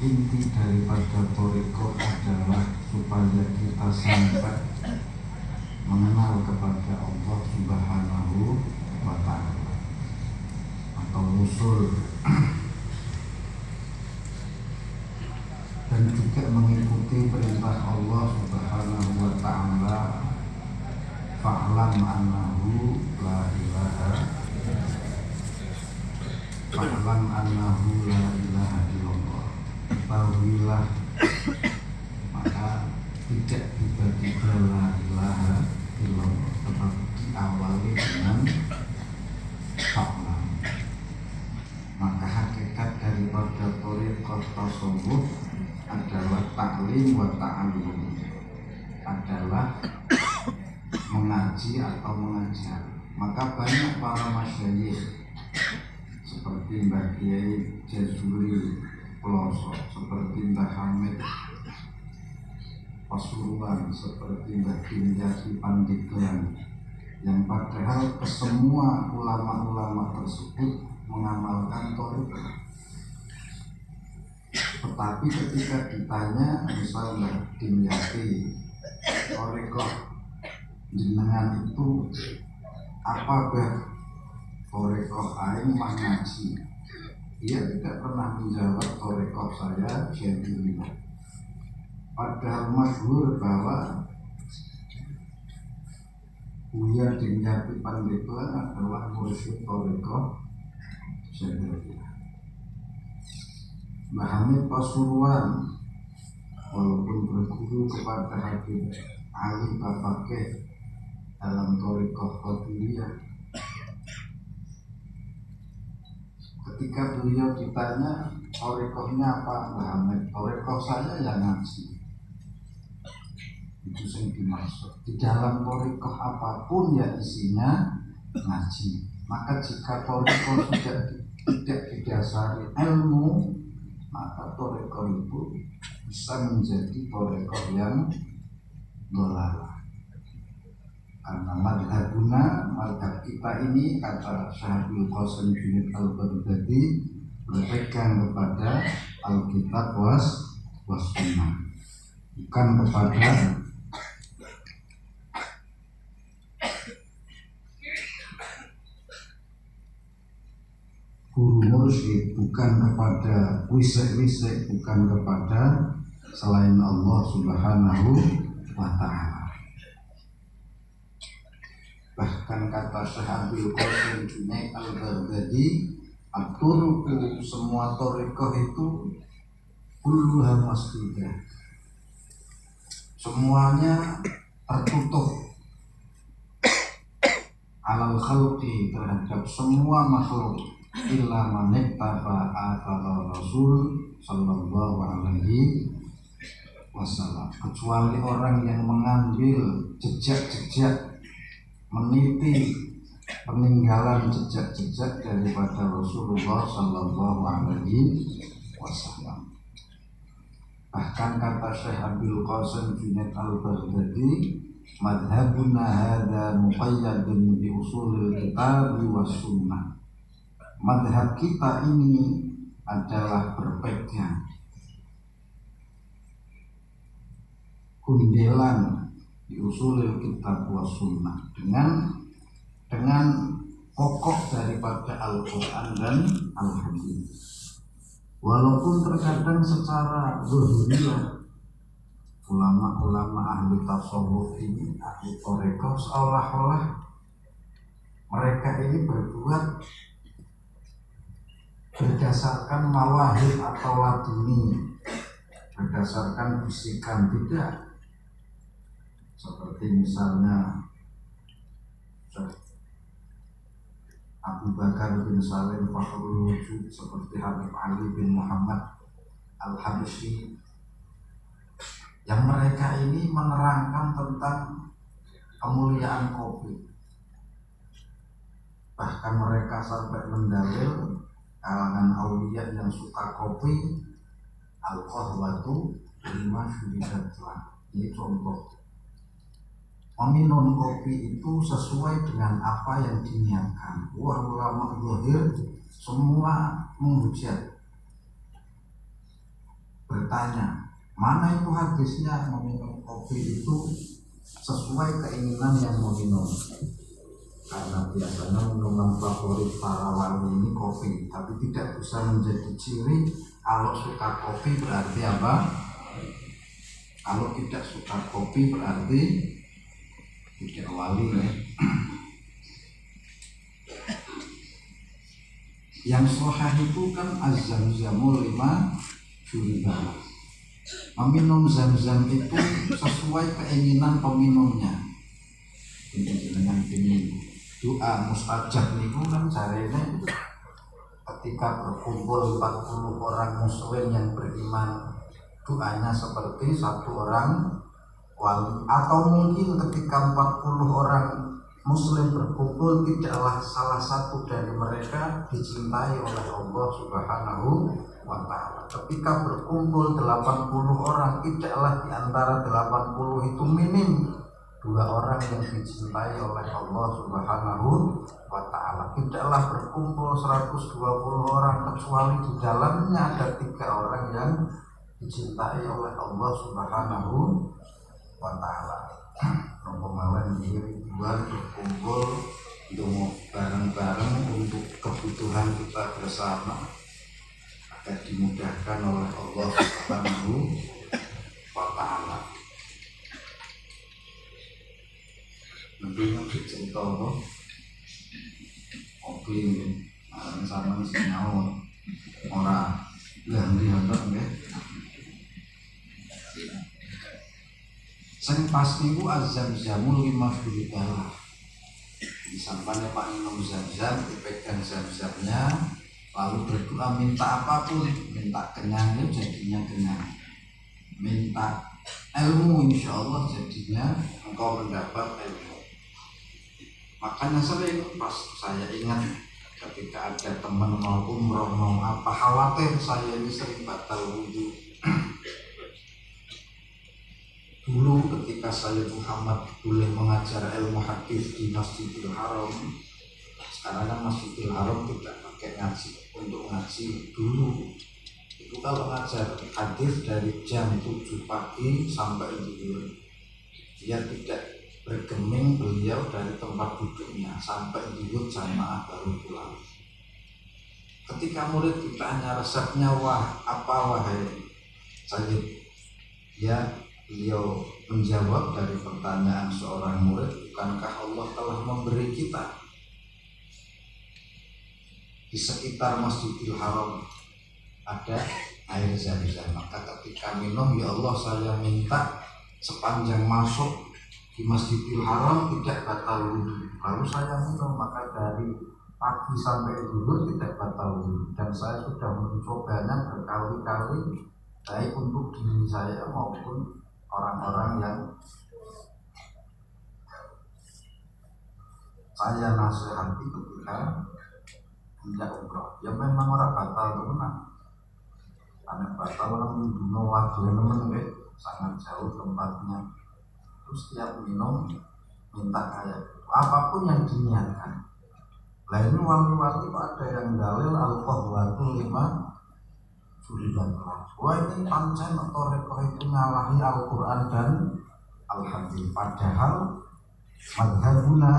inti daripada thariqah adalah supaya kita sampai mengenal kepada Allah Subhanahu wa ta'ala atau usul, dan juga mengikuti perintah Allah Subhanahu wa ta'ala, fa'lam annahu la ilaha illallah, ketahuilah, maka tidak tiba-tiba la ilaha illallah, tetapi diawali dengan fa'lam. Maka hakikat daripada thariqah tasawuf adalah ta'lim wa ta'allum, adalah mengaji atau mengajar. Maka banyak para masyayikh seperti Mbah Kiai Jazuli Pelosok, seperti Mbah Hamid Pasuruan, seperti Mbah Kinjasi Pandeglang, yang padahal kesemua ulama-ulama tersebut mengamalkan thariqah. Tetapi ketika ditanya, misalnya Dimyati, thariqah jenengan itu apa bah? Thariqah aing mah ngaji. Dia tidak pernah menjawab thariqah saya Syaikhulillah. Padahal masyhur bahwa Buya Dimyati Pandeglang adalah mursyid thariqah Syaikhulillah. Mbah Hamid Pasuruan walaupun berguru kepada Habib Ali Bafakeh dalam thariqah Qadiriyah, ketika beliau ditanya thariqahnya apa, Mbah Hamid, thariqah saya yang ngaji. Itu yang dimaksud. Di dalam thariqah apapun ya isinya ngaji. Maka jika thariqah sudah tidak didasari ilmu, maka thariqah itu bisa menjadi thariqah yang dhalalah. Karena madhab kita ini, kata Syahidul Qasim Junaid Al-Baghdadi, berpegang kepada Alkitab was Sunnah, bukan kepada guru mursyid, bukan kepada wisek-wisek, bukan kepada selain Allah Subhanahu wa ta'ala. Bahkan kata Syahidul Qasim Junaid Al-Baghdadi, at-turuqu, semua thariqah itu kulluha masdudah, semuanya tertutup alal khalqi, terhadap semua makhluk, illa man ittafa athara Rasul sallallahu alaihi wasallam, kecuali orang yang mengambil jejak-jejak, meniti peninggalan jejak-jejak daripada Rasulullah sallallahu alaihi wasallam. Bahkan kata Syekh Abdul Qasim Junaid Al-Baghdadi, madhabuna hadha muqayyadun bi usulil kitab wa sunnah. Madhab kita ini adalah berpegang kundelan di usulil kitab wa sunnah, dengan pokok daripada Al-Quran dan Al-Hadis. Walaupun terkadang secara zahiriyah ulama-ulama ahli tasawuf ini, ahli thariqah, seolah-olah mereka ini berbuat berdasarkan mawahib atau laduni, berdasarkan bisikan, tidak. Seperti misalnya Abu Bakar bin Salim Fakhrul Wujud, seperti Habib Ali bin Muhammad Al-Habsyi, yang mereka ini menerangkan tentang kemuliaan kopi. Bahkan mereka sampai mendalil kalangan aulia yang suka kopi, al-qahwatu lima syuridatlah. Ini contoh. Meminum kopi itu sesuai dengan apa yang diniatkan. Wah, ulama zahir semua menghujat. bertanya, mana itu hadisnya meminum kopi itu sesuai keinginan yang meminum. Karena biasanya minuman favorit para wali ini kopi, tapi tidak bisa menjadi ciri kalau suka kopi berarti apa? Kalau tidak suka kopi berarti tidak wali ya. Yang sahih itu kan az-zamzamu lima syuribah. Meminum zam-zam itu sesuai keinginan peminumnya. Ini dengan ini doa mustajab niku kan caranya ketika berkumpul 40 orang muslim yang beriman, doanya seperti satu orang wali. Atau mungkin ketika 40 orang muslim berkumpul, tidaklah salah satu dari mereka dicintai oleh Allah Subhanahu wa ta'ala. Ketika berkumpul 80 orang, tidaklah di antara 80 itu minim 2 orang yang dicintai oleh Allah Subhanahu wa ta'ala. Tidaklah berkumpul 120 orang kecuali di dalamnya ada 3 orang yang dicintai oleh Allah Subhanahu wa ta'ala. Kemarin dua berkumpul untuk bareng-bareng untuk kebutuhan kita bersama agar dimudahkan oleh Allah Subhanahu wa ta'ala. Nanti yang cerita apa? Kopi ini, sama senyawa orang yang dihantar nggak? Sing pasti ku azam-zamul lima syuribah. Disampaikan Pak minum zam-zam, dipegang zam-zamnya, lalu berdoa minta apapun, minta kenyang jadinya kenyang, minta ilmu insya Allah jadinya engkau mendapat ilmu. Makanya sering pas saya ingat ketika ada teman mau umroh mau apa, khawatir saya ini sering batal wudhu. Dulu ketika saya Muhammad boleh mengajar ilmu hadis di Masjidil Haram, sekarang kan Masjidil Haram tidak pakai ngaji. Untuk ngaji dulu itu kalau ngajar hadis dari jam 7 pagi sampai zuhur, dia tidak bergeming, beliau dari tempat duduknya sampai zuhur jamaah baru pulang. Ketika murid ditanya resepnya, wah apa wahai Sayyid, beliau menjawab dari pertanyaan seorang murid, bukankah Allah telah memberi kita di sekitar Masjidil Haram ada air zam-zam, maka ketika minum, ya Allah saya minta sepanjang masuk di Masjidil Haram tidak batal wudhu. Lalu saya minum, maka dari pagi sampai zuhur tidak batal wudhu. Dan saya sudah mencobanya berkali-kali, baik untuk diri saya maupun orang-orang yang saya nasihati ketika hendak umroh. Ya memang orang batal teman, karena batal orang menduno wajib teman, sangat jauh tempatnya. Terus setiap minum minta kayak apapun yang diniatkan. Lah ini wali-wali ada yang dalil al-qahwatu lima syuribah. Wah ini pancen atau rekoh itu nyalahi Al-Quran dan Al-Hadis. Padahal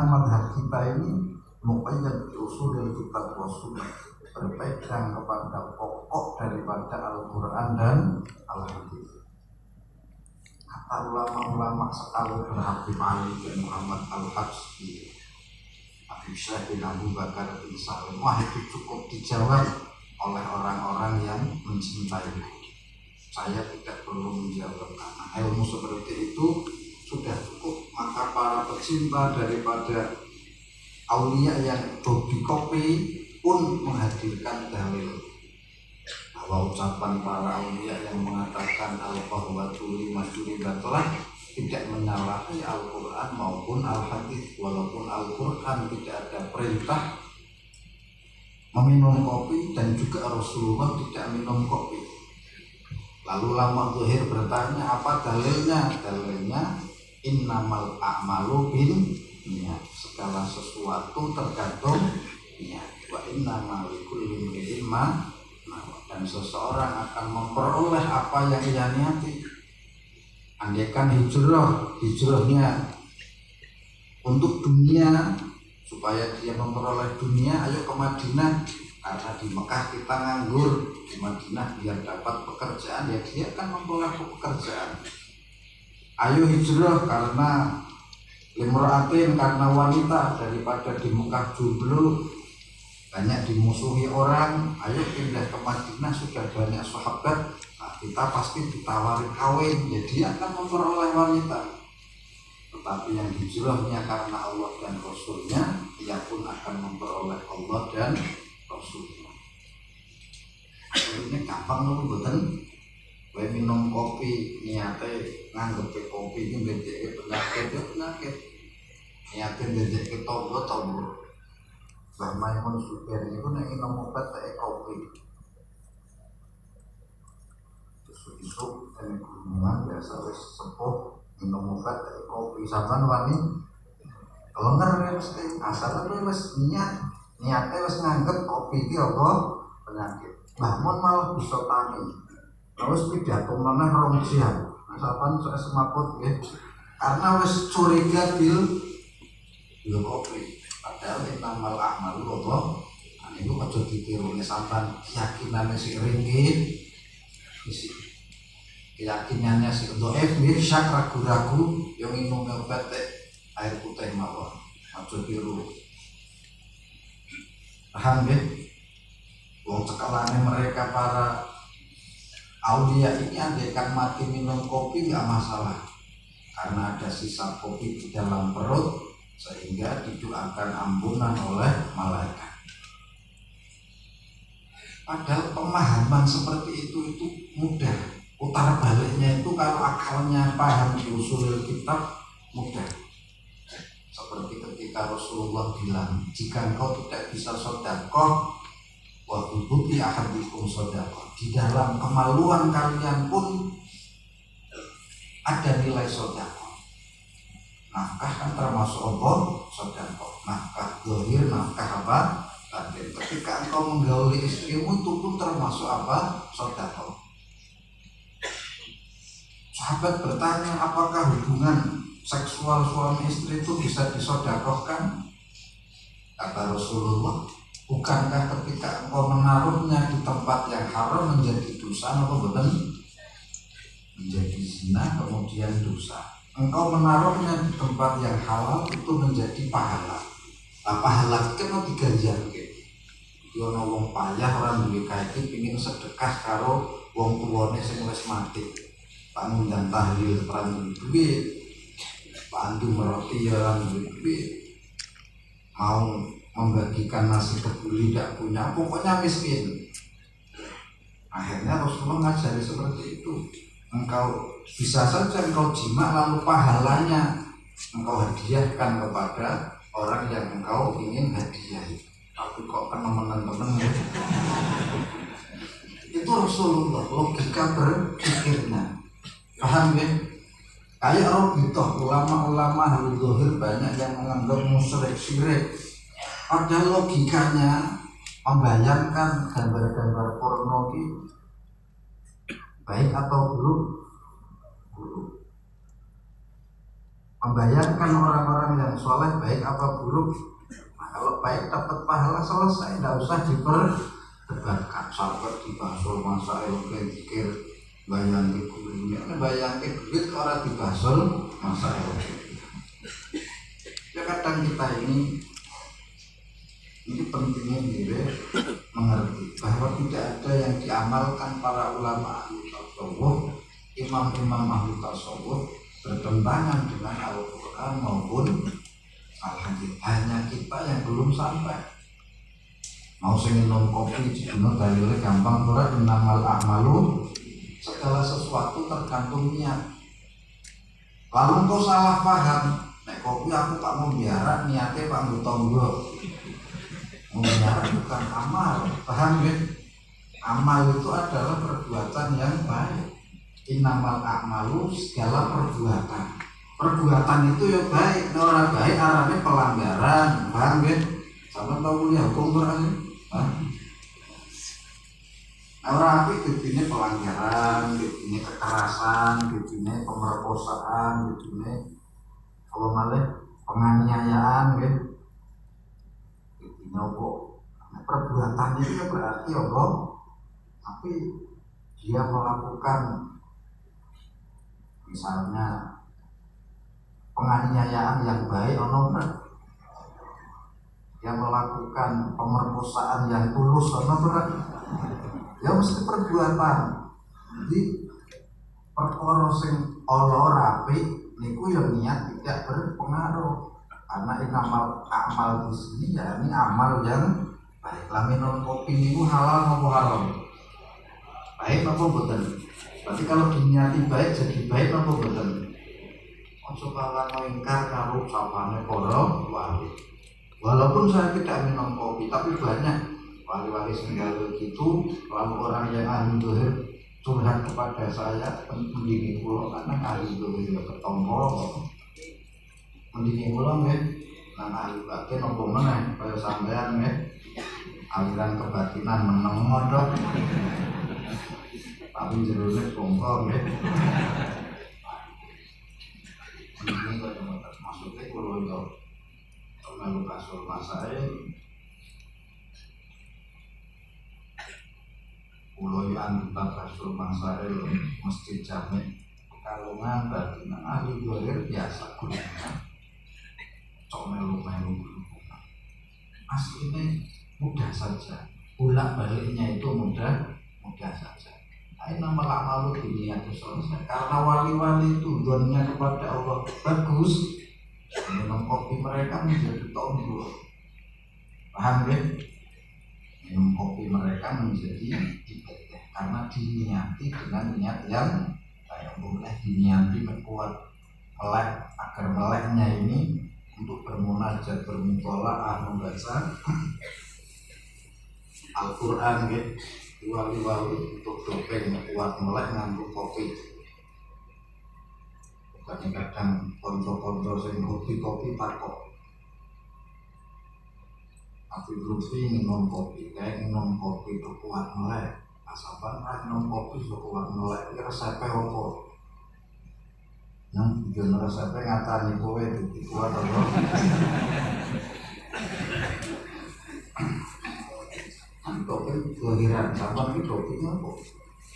madhab kita ini muqayyad usulil kitab wa sunnah, berpegang kepada pokok daripada Al-Quran dan Al-Hadis. Kata ulama-ulama sekali Habib Ali bin Muhammad Al-Habsyi, Habib Syekh bin Abu Bakar bin Salim, wah itu cukup dijawab oleh orang-orang yang mencintai. Saya tidak perlu menjawab karena ilmu seperti itu sudah cukup. Maka para pecinta daripada aulia yang hobi kopi pun menghadirkan dalil bahwa ucapan para aulia yang mengatakan al-qahwatu lima syuribah tidak menyalahi Al-Quran maupun Al-Hadis. Walaupun Al-Quran tidak ada perintah meminum kopi dan juga Rasulullah tidak minum kopi. Lalu ulama zuhir bertanya, apa dalilnya? Dalilnya innamal a'malu bin niat, segala sesuatu tergantung niat. Wa innamal likulli imri'in ma nawa, dan dan seseorang akan memperoleh apa yang ia niati. Andaikan hijrahnya untuk dunia, supaya dia memperoleh dunia, ayo ke Madinah. Karena di Mekah kita nganggur, di Madinah biar dapat pekerjaan, ya dia akan memperoleh pekerjaan. Ayo hijrah karena limra'atin, karena wanita, daripada di Mekah jomblo banyak dimusuhi orang. Ayo pindah ke Madinah, sudah banyak sahabat, nah, kita pasti ditawari kawin, ya dia akan memperoleh wanita. Tetapi yang hijrahnya karena Allah dan Rasulnya, ia pun akan memperoleh Allah dan Rasulnya. Ini gampang loh, betul. Kowe minum kopi niate nganggep kopi ini ndadekake penyakit, ya penyakit. Niate ndadekake tombol. Mbah Maimun Zubair niku nek minum obat kayak kopi. Besok nek gunungan biasa wis sepuh minum obat kayak kopi, sampean wani kelengar mesti asal wis niate wis nganggep kopi iki apa penyakit. Mbah Mun malah bisa tani. Terus pidato mana rong jam, asalkan saya semaput ya, karena wes curiga bil kopi. Padahal innamal a'malu apa? Ini aja ditiru nih sampan keyakinannya si ringgit, keyakinannya si doef, syak ragu-ragu yang minum obat air putih mawon, aja tiru. Paham ya? Wong cekelane mereka para aulia ini andaikan mati minum kopi nggak masalah, karena ada sisa kopi di dalam perut sehingga didoakan ampunan oleh malaikat. Padahal pemahaman seperti itu mudah. Putar baliknya itu kalau akalnya paham di usul kitab mudah. Seperti ketika Rasulullah bilang, jika engkau tidak bisa sedekah, wa buti ahadikum sedekah, di dalam kemaluan kalian pun ada nilai sedekah. Nafkah kan termasuk apa? Sedekah. Nafkah zahir, nafkah apa? Batin. Ketika engkau menggauli istrimu itu pun termasuk apa? Sedekah. Sahabat bertanya, apakah hubungan seksual suami istri itu bisa disedekahkan? Kata Rasulullah, bukankah ketika engkau menaruhnya di tempat yang haram menjadi dosa, apa betul? Menjadi zina kemudian dosa. Engkau menaruhnya di tempat yang halal itu menjadi pahala. Nah, pahala itu kan diganjarke. Yo ana wong payah ora duwe kae pengin sedekah karo wong tuwane sing wis mati. Pak ngundang tahlil ora duwe duit. Pak andu meroti ya ora duwe duit. Mau membagikan nasi kebuli tidak punya, pokoknya miskin. Akhirnya Rasulullah ngajari seperti itu. Engkau bisa saja engkau jima lalu pahalanya engkau hadiahkan kepada orang yang engkau ingin hadiah. Tapi kok teman-teman itu Rasulullah logika berpikirnya. Paham ya? Kayak Robitoh, ulama-ulama ahli zahir banyak yang menganggap musyrik syirik. Padahal logikanya membayangkan gambar-gambar porno itu baik atau buruk? Buruk. Membayangkan orang-orang yang soleh baik apa buruk? Nah, kalau baik dapat pahala selesai, tidak usah diperdebatkan. Sampai dibahsul masail pikir bayang ke dunia, bayang ke duit orang dibahsul masail. Ya kadang kita ini pentingnya diri mengerti bahwa tidak ada yang diamalkan para ulama ahli tasawuf, imam-imam ahli tasawuf bertentangan dengan Al-Quran maupun Al-Hadis. Hanya kita yang belum sampai. Mau minum kopi cuma dalilnya gampang, ora innamal a'malu, segala sesuatu tergantung niat. Lalu kau salah paham, nek kopi aku tak mau biara niatnya pak ngutonggo. Memelihara bukan amal, paham ya? Amal itu adalah perbuatan yang baik. Innamal a'malu, segala perbuatan. Perbuatan itu ya baik, orang baik arahnya pelanggaran, paham ya? Sama tahu kuliah hukum Quran. Ora apik dene pelanggaran, dene kekerasan, dene pemerkosaan, dene apa malih penganiayaan nggih. Dene apa? Perbuatan itu ya berarti apa? Tapi dia melakukan misalnya penganiayaan yang baik ono ora? Dia melakukan pemerkosaan yang tulus ono ora? Ya mesti perbuatan. Jadi perkara sing ala rapi niku ya niat tidak berpengaruh. Karena inamal amal di sini ya ini amal yang baik. Lah minum kopi niku halal apa haram? Baik apa boten? Berarti kalau diniati baik jadi baik apa boten? Ojo kalah ngingkar karo sapane para wali. Walaupun saya tidak minum kopi tapi banyak wali-wali singgal gitu, lalu orang yang ahli dohir curhat kepada saya mendingi pulau karena ahli dohir bertompol mendingi pulau nggak karena ahli batin apa mana kaya sampean nggak aliran kebatinan meneng modok tapi jerunya bongkol nggak mendingi kaya maksudnya pulau itu kalau kasur masai pulau yang rasul bangsa masjid Jamek Pekalongan berarti ahli dohir biasa kulitnya cok melu-melu aslinya mudah saja bolak baliknya itu mudah saja. Ini nama lak malu dunia itu selesai karena wali-wali itu donnya kepada Allah bagus minum kopi mereka menjadi tombol paham ya? Minum kopi mereka menjadi ibadah karena diniati dengan niat yang kayak boleh diniati berkuat melek agar meleknya ini untuk bermunajat bermutolaah membaca Al-Quran gitu wali-wali untuk dopeng kuat melek nganggo kopi kadang-kadang konco-konco sing kopi takok tapi Lutfi minum kopi, kayak minum kopi itu kuat melek. Asapan minum kopi itu kuat melek, ini resepnya apa? Yang tujuan resepnya ngatani kowe itu kuat apa? Kopi kelahiran, sahabat itu kopinya apa?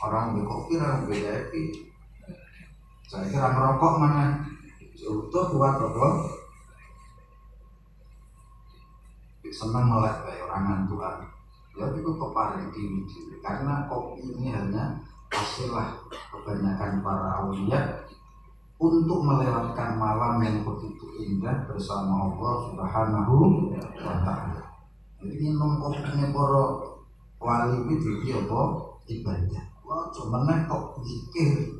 Orang beli kopi, orang beli kopi. Saya kira merokok mana? Utuh kuat apa? Senang melek kayak orang ngantuan ya itu keparing diri karena kopi ini hanya hasillah kebanyakan para awliya untuk melewatkan malam yang begitu indah bersama Allah Subhanahu wa ta'ala. Jadi minum kopinya para wali itu jadi apa? Ibadah. Wah cuman kok zikir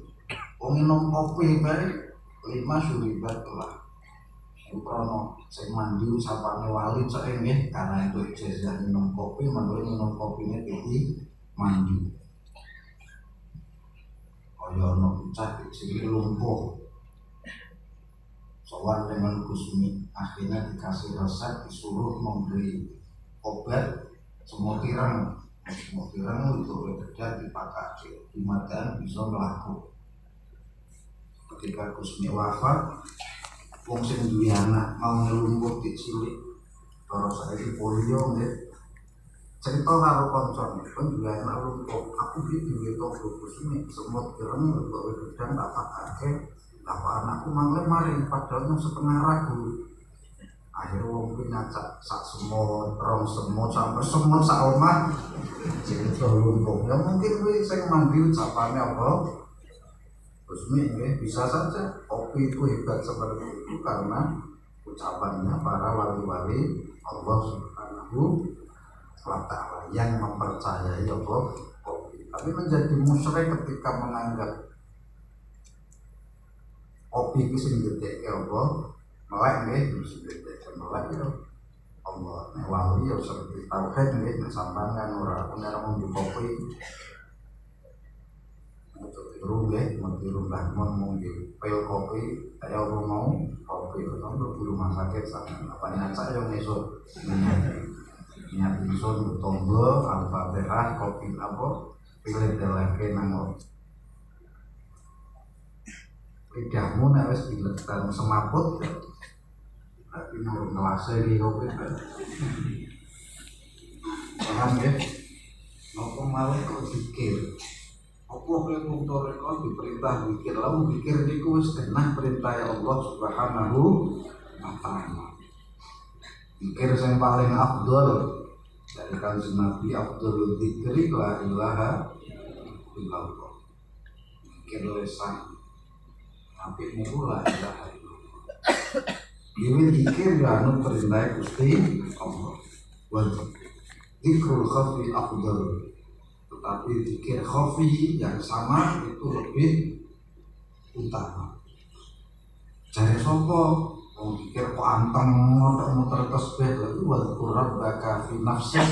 minum kopi baik 5 syuribat lah Ukrono saya mandi sapane wali saya nggih karena itu ijazah minum kopi menurut minum kopinya pilih mandi kaya ono bocah sing lumpuh sowan dengan Gusmi akhirnya dikasih resep disuruh membeli obat semut ireng itu bekerja dipakai di madan bisa melaku ketika Gusmi wafat wong sing duwe anak mau ngelumpuh dicilik cara saiki polio nggih cerita karo kancane kan duwe anak lumpuh aku iki duwe toko kusine semut ireng kok gedang tak pakake apa anakku mangle mari padahal setengah ragu akhirnya wong kuwi nyacak sak semut rong semut sampai semut sak omah sing lumpuh ya mungkin kuwi sing mandi ucapane apa Gusmi bisa saja kopi itu hebat seperti itu karena ucapannya para wali-wali Allah Subhanahu wa ta'ala yang mempercayai Allah kopi. Tapi menjadi musyrik ketika menganggap kopi itu sing gedhe Allah melek nggih sing gedhe melek ya Allah nek wali ya seperti tauhid nggih sampeyan ora ngomong kopi tiru nggih, tiru bangun mungkin pil kopi, saya mau kopi, untuk di rumah sakit sana. Apa niat saya yang esok niat insun tombol, al-fatihah, kopi apa, pilih deleke nang lidahmu nek wis dilekan semaput tapi nang ngelase iki kok paham ya apa malah kok pikir apa kowe mung diperintah pikir lalu pikir niku wis kena perintah Allah Subhanahu wa taala pikir yang paling afdol dari kanjeng Nabi Abdul Dzikri la ilaha illallah pikir lesan Nabi niku la ilaha illallah dewe pikir ya anu perintah Gusti Allah wa dzikrul khafi afdal tetapi pikir khafi yang sama itu lebih utama cari sopo mau pikir kok anteng muter-muter tasbih lalu wadkur rabbaka fi nafsik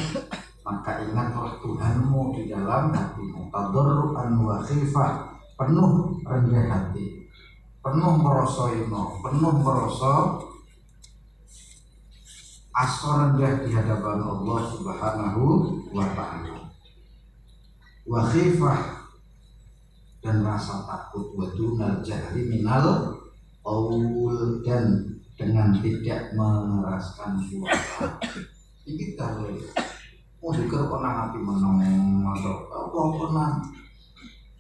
maka ingatlah Tuhanmu di dalam hatimu tadarruan wa khifah penuh rendah hati penuh merasa penuh merasa asa rendah di hadapan Allah Subhanahu wa ta'ala wa khifah dan rasa takut wa dunal jahri minal qaul dan dengan tidak mengeraskan suara. Ini tahu. Mau dikira kok nang ati meneng atau apa pernah.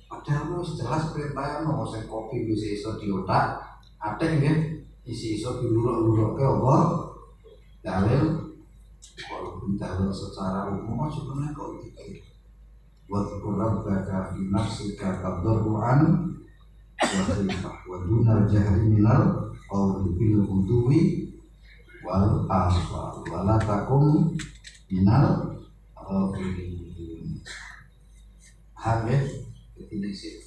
Padahal wis jelas perintah mau sing kopi bisa iso diotak, ada nggih isi iso diluruk-lurukke apa? Dalil walaupun dalil secara umum sebenarnya kok gitu. Wa rabbaka fi nafsika tadarruan wa khifah wa dunal jahri minal qawli bil ghudwi wal aswal wa la takum minal ghafilin. Habis definisi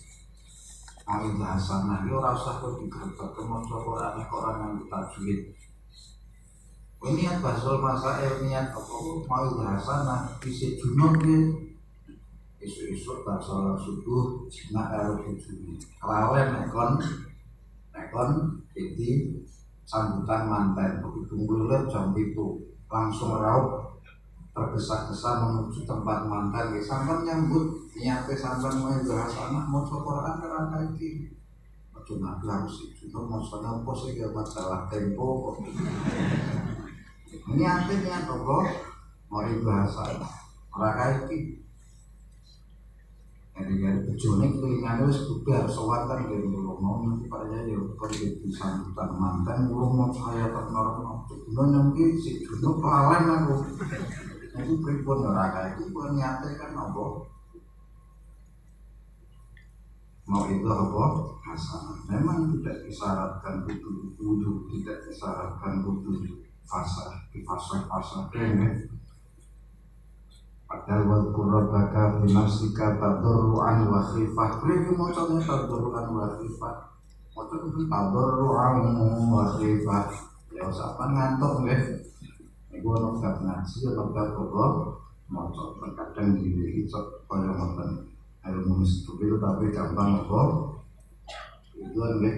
awil hasanah yo ora usah kok digertak maca Quran yang tajwid. Niat basul masail niat apa mau hasanah isi junub isu-isu tak salat subuh nak karo bojone lawen nekon iki sambutan manten begitu mulai jam itu langsung raup tergesa-gesa menuju tempat manten sampean nyambut niate sampean mau bahas anak mau Quran kerana iki ojo nak harus itu masalah apa sih ya masalah tempo kok niate niat apa mau bahasa ora iki dari bojone kelingane wis bubar sowan kan dari mau nanti Pak Yai yo kok disambutan mantan belum mau saya tak normal cuman nanti si Juno kelalen aku itu pripun ora itu niate kan apa mau itu apa hasanah memang tidak disyaratkan kudu tidak disyaratkan kudu fasa kan padahal wadkur rabbaka fi nafsika tadarruan wa khifah pripun macane tadarruan wa khifah macane tadarruan wa khifah ya sampean ngantuk nggih niku ono bab ngaji atau bab apa maca kadang dhewe iki kaya ngoten ilmu itu tapi gampang apa itu nggih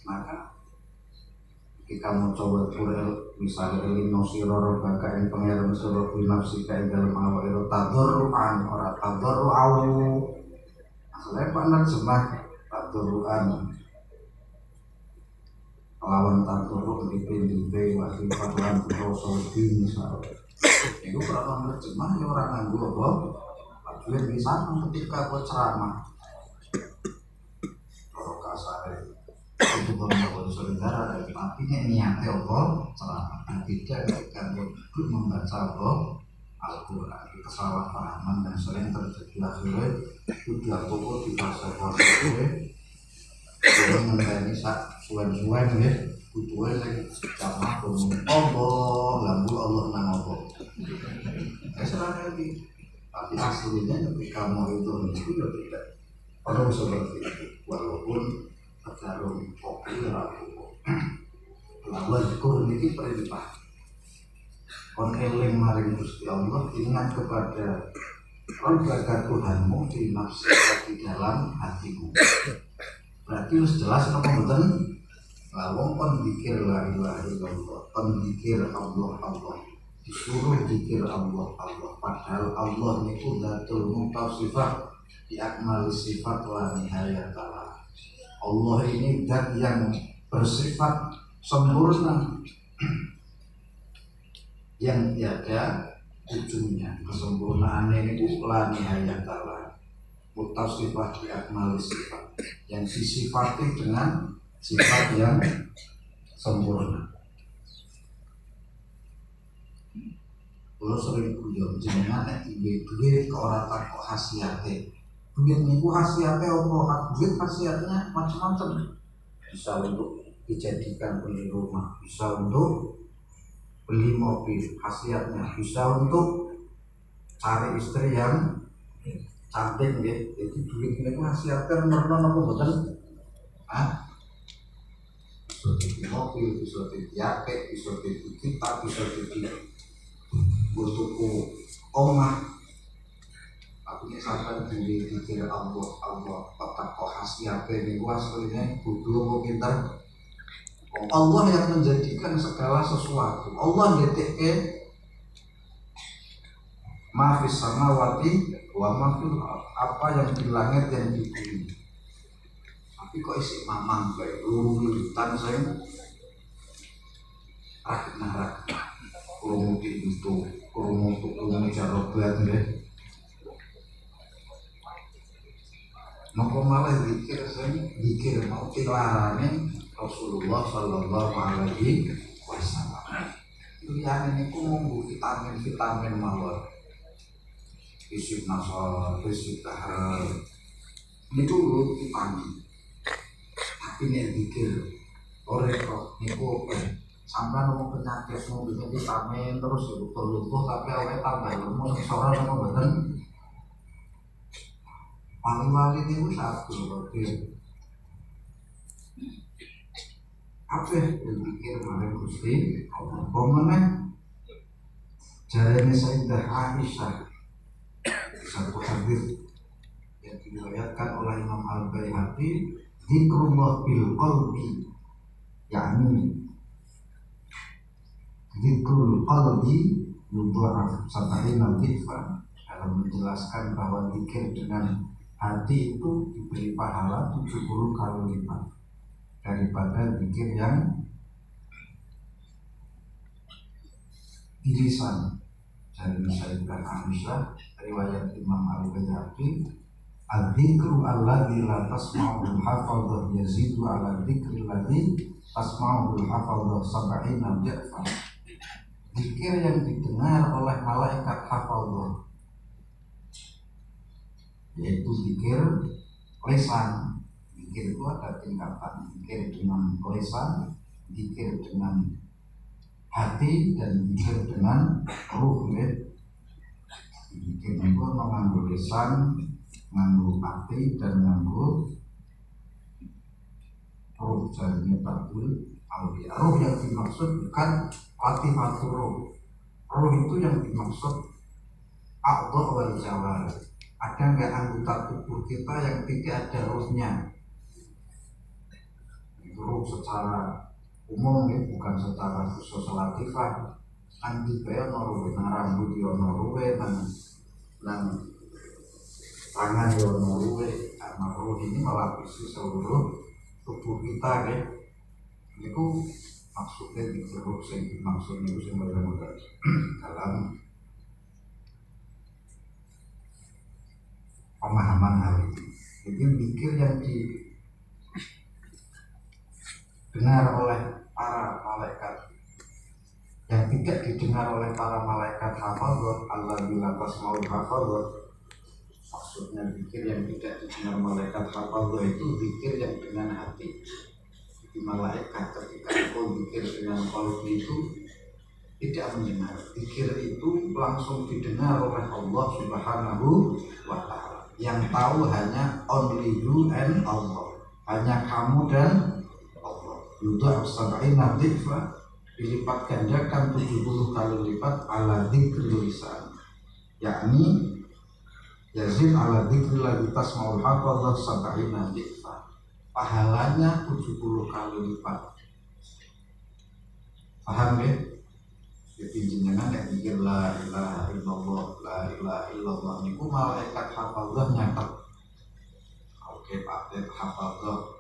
maka jika mau coba Quran misalnya ini nosiro baka yang pengiran suruh binafsi kain dalam awal itu tadarruan orang tadarruan asalnya panas semah tadarruan lawan tadarruan di PDP wasif patuan terus di misalnya itu pernah terjemah ya orang nganggu apa akhirnya bisa ketika aku ceramah kalau kasar itu kalau saudara tapi niatnya apa ceramah tidak ketika itu membaca apa Al-Quran kesalahpahaman dan sering terjadi akhirnya sudah pokok di fase kalau mengenai suan-suan ya butuhnya lagi ceramah Allah lambu Allah nang Allah serah lagi tapi aslinya ketika mau itu ya tidak perlu seperti itu walaupun terjarum kopi rapuh lawan kur ini perintah kon eling maring Gusti Allah ingat kepada Rabbaka Tuhanmu di nafsu di dalam hatimu berarti harus jelas apa mboten lawang kon zikir la ilaha illallah kon zikir Allah disuruh zikir Allah padahal Allah niku dzatul muttasifah bi akmali sifat la nihayatalah. Allah ini zat yang bersifat sempurna yang tiada ujungnya. Kesempurnaan ini la nihayatalah, muttasifah bi akmali sifat, yang disifati dengan sifat yang sempurna. Kalau sering guyon jenengan nek duwe kok ora takok khasiate. Duit niku khasiate apa? Duit khasiatnya macam-macam. Bisa untuk dijadikan beli rumah, bisa untuk beli mobil, khasiatnya bisa untuk cari istri yang cantik nggih. Jadi duit niku khasiate merno napa mboten? Bisa di mobil, bisa di jaket, bisa di kitab, bisa di butuhku omah. Tapi sampai dipikir Allah otak kok khasiatnya ini aslinya bodoh kita. Allah yang menjadikan segala sesuatu. Allah detiknya ma fis samawati wa ma fil ardh, apa yang di langit yang di bumi. Tapi kok isi mamang kayak lulutan saya rakna kurung itu kurung jarobat deh. Maka malah dikir mau tilarane Rasulullah Sallallahu Alaihi Wasallam. Liane niku ngombe vitamin mawon. Isi nasal, isi tahar. Niku vitamin. Tapi nek dikir ora kok niku sampai mau penyakit mau bikin vitamin terus lupa tapi awalnya tambah lemes seorang sama badan wali-wali ini satu berarti apa yang pikir kemarin Gusti pemenang jarene Sayyidah Aisyah satu hadis yang diriwayatkan oleh Imam Al-Baihaqi, dzikrullah bil qalbi, yakni dzikrul qalbi yudha'af sab'ina dhifan, dalam menjelaskan bahwa zikir dengan hati itu diberi pahala 70 kali lipat daripada zikir yang di lisan. Dari Sayyidah Aisyah, riwayat Imam Al-Baihaqi, al-dzikru alladzi la tasma'ul hafadhah yazidu ala dzikri alladzi tasma'ul hafadhah sab'ina dhifan. Zikir yang didengar oleh malaikat hafadhah, yaitu zikir lisan. Zikir itu ada tingkatan, zikir dengan lisan, zikir dengan hati, dan zikir dengan ruh. Zikir itu mengandung lisan, mengandung hati, dan mengandung ruh. Jadi takbir awliya. Ruh yang dimaksud bukan latifatul ruh. Ruh itu yang dimaksud a'dha wal jawarih. Ada nggak anggota tubuh kita yang tidak ada ruhnya? Ruh secara umum ya, bukan secara khusus latifah. Nanti kayak noruwe, nang rambut yo noruwe, nang tangan yo noruwe. Karena ruh ini melapisi seluruh tubuh kita ya. Itu maksudnya di ruh sing maksudnya itu sebenarnya dalam pemahaman hal ini. Jadi zikir yang didengar oleh para malaikat, yang tidak didengar oleh para malaikat hafadhah, alladzina tasma'ul hafadhah, maksudnya zikir yang tidak didengar malaikat hafadhah itu zikir yang dengan hati. Di malaikat ketika kau zikir dengan qalbi itu tidak mendengar. Zikir itu langsung didengar oleh Allah Subhanahu wa ta'ala. Yang tahu hanya only you and Allah, hanya kamu dan Allah. Yudha'af sab'ina dhifan, dilipat gandakan 70 kali lipat ala dzikril lisan, yakni yazid ala dzikril ladzi tasma'ul hafadhah sab'ina dhifan, pahalanya 70 kali lipat. Paham ya? Jadi jenengan yang mikir la ilaha illallah niku malaikat hafadzah nyatet. Oke Pak, hafadzah.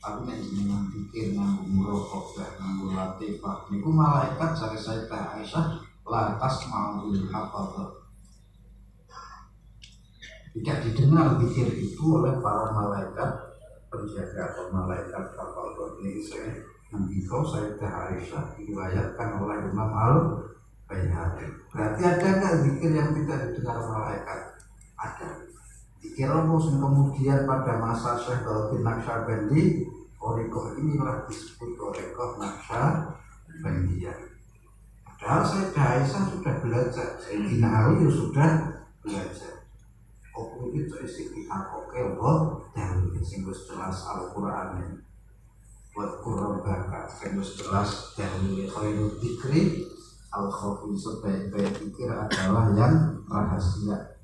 Tapi nek jenengan pikir nganggo muraqabah, nganggo latifah niku malaikat jare Sayyidah Aisyah la tasma'ul hafadzah. Tidak didengar zikir itu oleh para malaikat penjaga atau malaikat hafadzah. Ini saya Nabiko Sayyidah Aisyah diriwayatkan oleh Imam Al-Baihaqi. Berarti ada nggak zikir yang tidak didengar malaikat? Ada. Zikir Rabbus yang kemudian pada masa Syekh Dauddin Naqsyabandi, Thariqah inilah disebut Thariqah Naqsyabandiyah. Padahal Sayyidah Aisyah sudah belajar, Sayyidina Ali sudah belajar. Oke itu isi kita oke Allah dan sing wis jelas Al-Qur'an ini. Buat Qur'an sing wis jelas dan khairul dzikri al-khafi, sebaik-baik zikir adalah yang rahasia,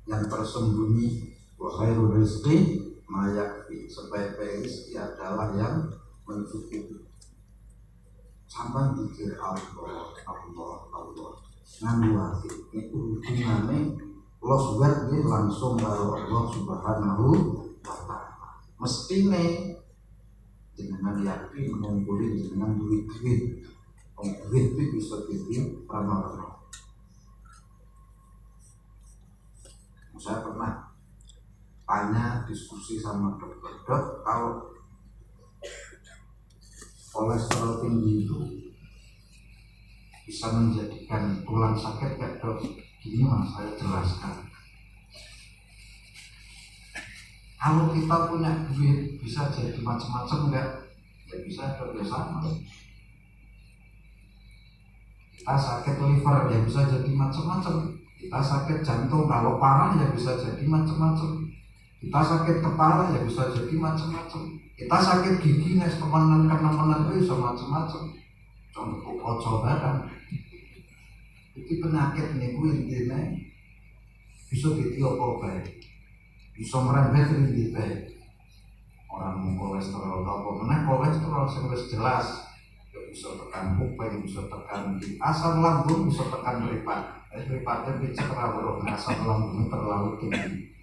yang tersembunyi. Wa khairul rizqi ma yakfi, sebaik-baik rezeki adalah yang mencukupi. Sampai zikir Allah nganggo ati niku hubungane los buat dia langsung karo Allah Subhanahu wa ta'ala. Mestine dengan yakin mengumpulin dengan duit itu bisa jadi pranono. Saya pernah tanya diskusi sama dokter, dok kalau kolesterol tinggi itu bisa menjadikan tulang sakit gak dok? Ini mas saya jelaskan. Kalau kita punya duit bisa jadi macam-macam enggak? Ya bisa sama. Kita sakit liver ya bisa jadi macam-macam. Kita sakit jantung kalau parah ya bisa jadi macam-macam. Kita sakit kepala ya bisa jadi macam-macam. Kita sakit gigi nes kemenan itu bisa macam-macam. Contoh coba itu penyakit niku intine bisa diopo bae, bisa merembet rindu bae. Orang kolesterol apa meneh kolesterol sing wis jelas ya bisa tekan kuping, bisa tekan di asam lambung, bisa tekan mripat. Mripatnya bisa terlalu asam lambung terlalu tinggi.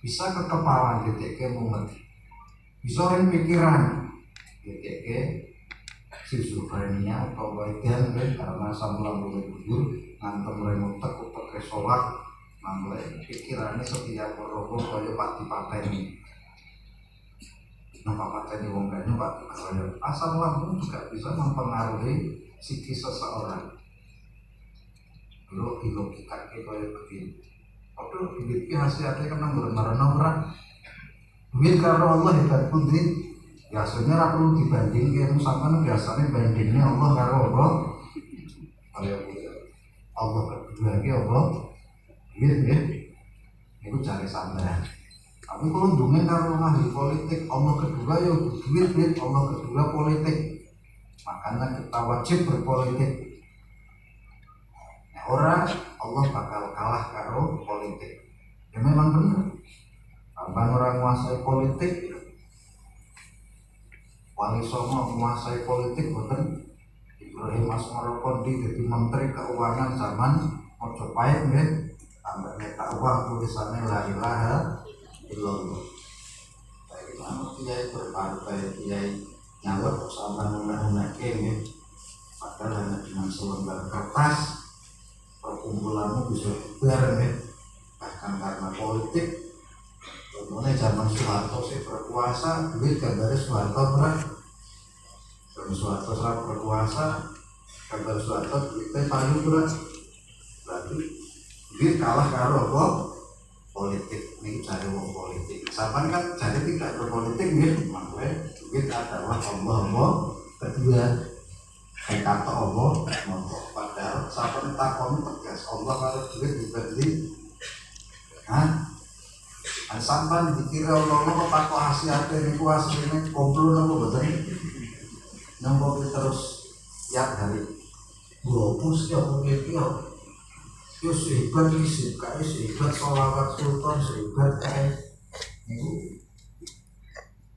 Bisa ke kepala DTK mumet. Bisa ring pikiran DTK schizofrenia atau bagian karena asam lambung gugur ngantem remutek utek kesolak nambah pikirannya setiap merokok kaya pati-pateni nampak pateni wong banyu pati-pateni. Asam lambung juga bisa mempengaruhi psikis seseorang. Lo dilogika kaya begini aduh duit hasilnya kan benar-benar duit karo Allah hebat pundi. Biasanya ra perlu dibanding kayak sampean biasanya bandingnya Allah karo Allah. Allah kedua iki Allah. Nggih. Niku cari sampean. Tapi kalau ndungen karo ahli politik, Allah kedua ya duit, Allah kedua politik. Makanya kita wajib berpolitik. Nah, orang Allah bakal kalah karo politik. Ya memang benar. Sampai orang menguasai politik Wali Songo menguasai politik, betul. Ibrahim Asmara Kondi jadi Menteri Keuangan zaman Mojopahit, nggih. Tambah nyetak uang tulisannya la ilaha illallah. Bagaimana kiai berpartai, kiai nyalek sama undang-undang nggih. Padahal hanya dengan selembar kertas perkumpulanmu bisa bubar, nggih. Bahkan karena politik. Mulai zaman Soeharto sih berkuasa, duit gambar Soeharto berat. Zaman Soeharto serap berkuasa, gambar Soeharto duitnya paling berat. Berarti duit kalah karo apa? Politik. Ini cari wong politik. Saban kan jadi tidak berpolitik nih, makanya duit adalah Allah kedua. Kayak kata Allah, padahal saban takon tegas Allah kalau duit dibeli, sampai dikira Allah kok khasiate niku asline komplo napa mboten nembok terus tiap hari globus ya iki ya yo sehebat iki kae sehebat sholawat sultan sehebat kae niku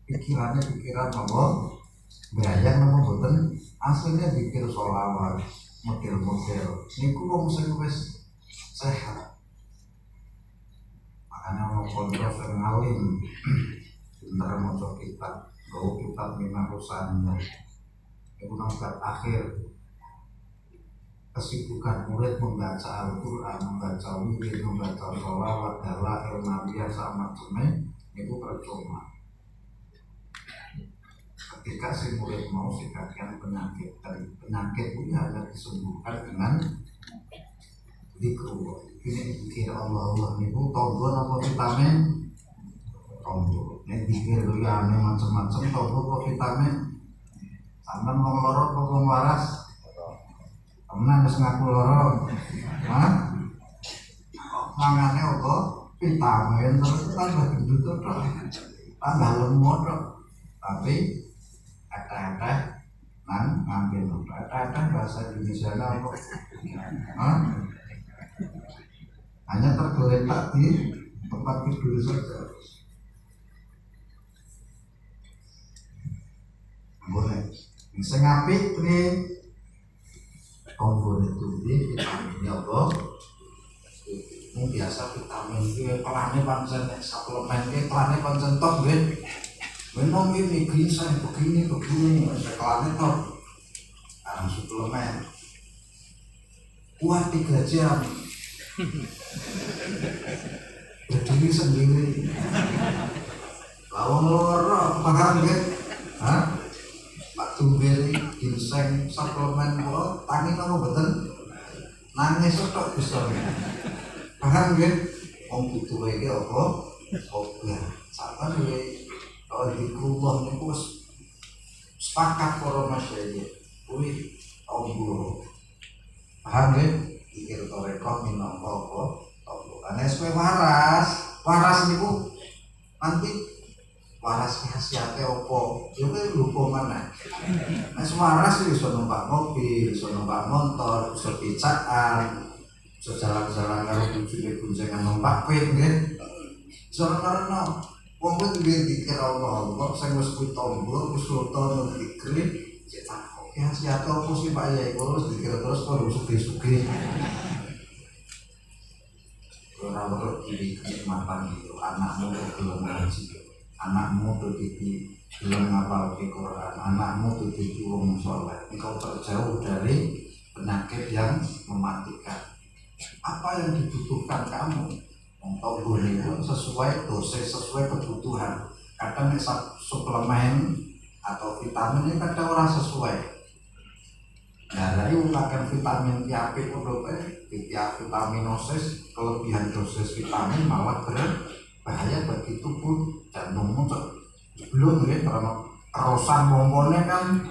pikiran apa bayang napa mboten aslinya dikira sholawat model-model niku wong sing wis sehat. Makanya ono pondok sing ngalim pinter maca kitab, gawe kitab minahusannya. Iku nang akhir kesibukan murid membaca Al-Quran, membaca wirid, membaca sholawat, dalail, nabiyah, sama macamnya itu percuma. Ketika si murid mau sikapkan penyakit, dan penyakit itu hanya disembuhkan dengan zikrullah. Ini zikir Allah itu tombol apa vitamin? Tombol. Ini zikir liane macam-macam tombol apa vitamin? Sampai mau lorot apa waras? Temen wis ngaku loro. Hah? Mangane apa? Vitamin terus tambah gendut tok. Tambah lemot tok. Tapi ada nang ngambil ada bahasa Indonesia apa? Hah? Hanya tergeletak di tempat tidur saja. Boleh. Sing apik piye? Komponen itu vitaminnya apa? Ini biasa vitamin itu pelannya pancen suplemen itu pelannya pancen top kan? Minum ini ginseng begini pelannya top. Sekarang suplemen kuat 3 jam berdiri sendiri. Lawang loro paham kan? Hah? Tumberi, ginseng, suplemen, tangi kamu betul nangis tok bisa paham kan? Om butuh lagi apa? Obat sama nih kalau di rumah ini aku sepakat para masyarakat wih tombol paham kan? Pikir torekoh minum apa? Tombol karena supaya waras ini ku nanti waras khasiatnya opo, juga lupa mana. Nah waras itu bisa numpak mobil, bisa numpak motor, bisa becaan, bisa jalan-jalan kalau tujuannya guncengan numpak pet, kan? Karena wong itu biar dikir Allah, saya harus kuit tombol, harus sultan, harus dikir, cetak. Khasiatnya opo sih Pak ya, kalau harus dikir terus kalau suge-suge. Orang-orang diri kenikmatan itu, anakmu belum ngaji. Anakmu tuh jadi belum ngapal Quran, anakmu tuh jadi wong soleh. Engkau terjauh dari penyakit yang mematikan. Apa yang dibutuhkan kamu? Untuk boleh sesuai dosis, sesuai kebutuhan. Kadang suplemen atau vitamin ini kadang orang sesuai. Nah, dari ulakan vitamin tiapik untuk vitaminosis, kelebihan dosis vitamin malah bahaya bagi tubuh jantungmu belum ya karena kerosan pomponnya kan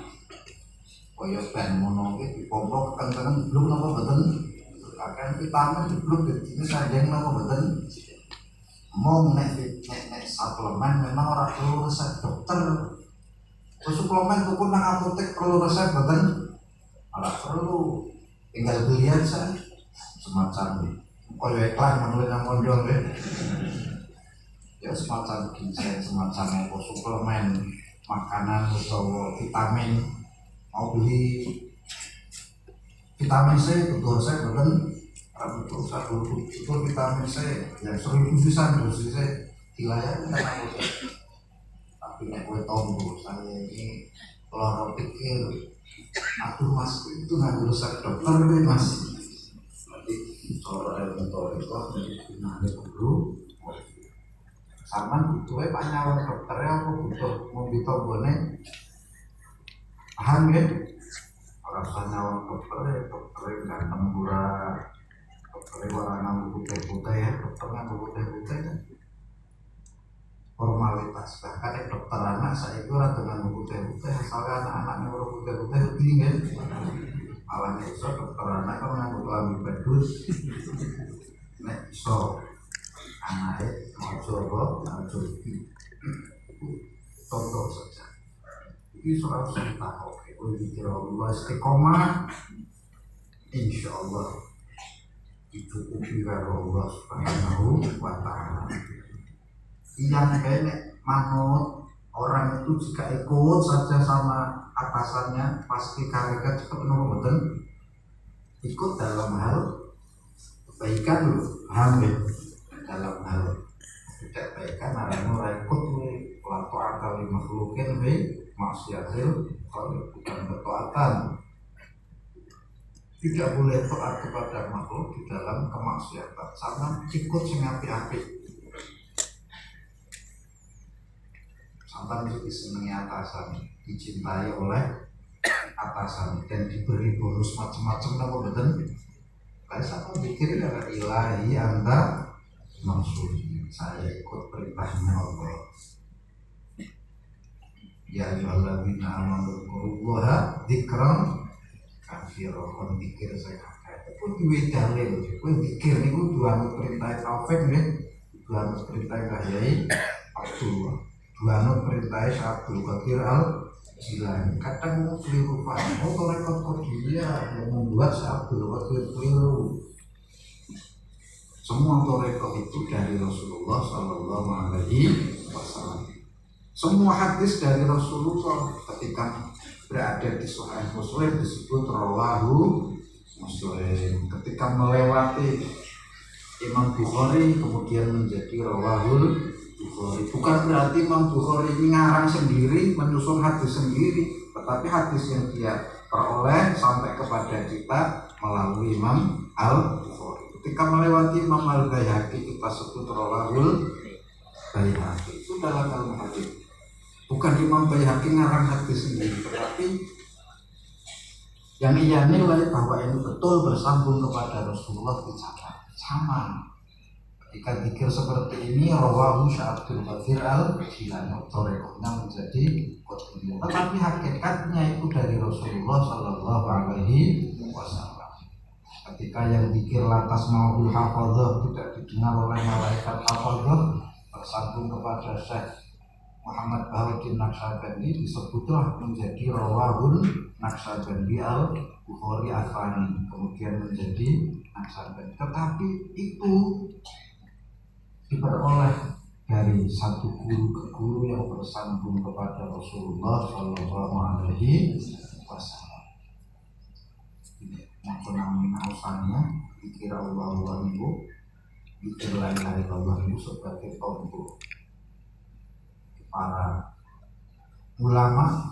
kaya ben ngono iki dipompo kekencengan belum napa mboten akan vitamin belum jadi sajeng napa mboten mong nek suplemen memang ora perlu resep dokter suplemen tuku nang apotek perlu resep mboten ora perlu tinggal beli aja semacam kaya iklan menurut yang kondong deh ya semacam ginseng, semacam apa suplemen, makanan atau vitamin mau beli vitamin C betul saya betul betul satu betul vitamin C yang 1000 pisan dosisnya dilayani kan aku tapi nek kowe tombo saya ini loro pikir aduh mas itu nggak resep dokter deh mas nanti kalau ada bentor itu nanti dulu sama butuhnya pak nyawar dokternya aku butuh mau ditombone paham ya orang nyawar dokternya ganteng murah dokternya warna putih-putih ya dokternya putih-putih kan formalitas bahkan dokter anak saya itu orang dengan putih-putih asalkan anak-anaknya orang putih-putih tinggal malah bisa dokter anak kan nganggo klambi badus nek iso anaknya mau coba contoh saja ini soal cerita oke dikira Allah istiqomah insya Allah dicukupi karo Allah subhanahu wa ta'ala yang kayak manut orang itu jika ikut saja sama atasannya pasti karirnya cepat betul ikut dalam hal kebaikan loh, paham ya? Dalam hal tidak kebaikan arahmu ikut pelaku akal makhlukin maksiatil kalau bukan ketaatan. Tidak boleh taat kepada makhluk di dalam kemaksiatan sama ikut sing api-api. Sampai disenangi atasan, dicintai oleh atasan dan diberi bonus macam-macam, apa betul? Kayak siapa pikir ya ilahi anta maksud saya ikut perintahnya Allah. Ya ayyuhalladzina amanu dzkurullaha dzikran katsira, kon pikir saya akeh. Pun duwe dalil, kowe pikir niku dua perintah Taufik nggih, dua perintah Yai Abdullah, dua perintah Abdul Qadir Al-Jilani. Kadang mau keliru paham, rekod Qadiriyah yang membuat Abdul Qadir keliru. Semua toreko itu dari Rasulullah Sallallahu Alaihi Wasallam. Semua hadis dari Rasulullah ketika berada di Sahih Muslim disebut rawahu Muslim. Ketika melewati Imam Bukhari kemudian menjadi rawahul Bukhari. Bukan berarti Imam Bukhari ini ngarang sendiri, menyusun hadis sendiri, tetapi hadis yang dia peroleh sampai kepada kita melalui Imam Al-Bukhari. Ketika melewati Imam Al-Baihaqi kita sebut rawahul Baihaqi. Itu dalam ilmu hadis. Bukan Imam Baihaqi ngarang hadis sendiri, tetapi yang ia nilai bahwa ini betul bersambung kepada Rasulullah dicatat sama. Ketika zikir seperti ini rawahu Abdul Qadir Al-Jilani, torikohnya menjadi Qadiriyah. Tetapi hakikatnya itu dari Rasulullah Sallallahu Alaihi Wasallam. Ketika yang zikir lantas ma'ul hafadzah tidak didengar oleh malaikat hafadzah, bersambung kepada Syekh Muhammad Baharuddin Naqsyabandi, disebutlah menjadi rawahul Naqsyabandi Al-Bukhari Athani, kemudian menjadi Naqsyabandi. Tetapi itu diperoleh dari satu guru ke guru yang bersambung kepada Rasulullah Sallallahu Alaihi Wasallam. Ini maksudnya ausanya dikira Allah itu, dikira lain Allah itu sebagai tombol. Para ulama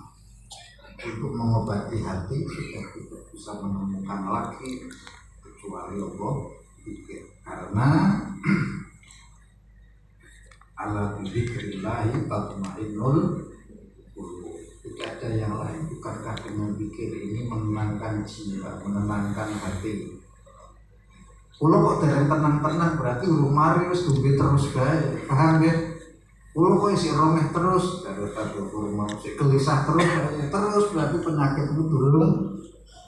untuk mengobati hati sudah tidak bisa menemukan lagi kecuali Allah pikir, karena ala dzikrillahi tatmainnul qulub. Tidak ada yang lain, bukankah dengan pikir ini menenangkan jiwa, menenangkan hati. Kalau kok dari tenang-tenang berarti urung mari wis duwe terus bae, paham ya? Kalau kok isi romeh terus, dari tadi mau si gelisah terus berarti penyakit itu durung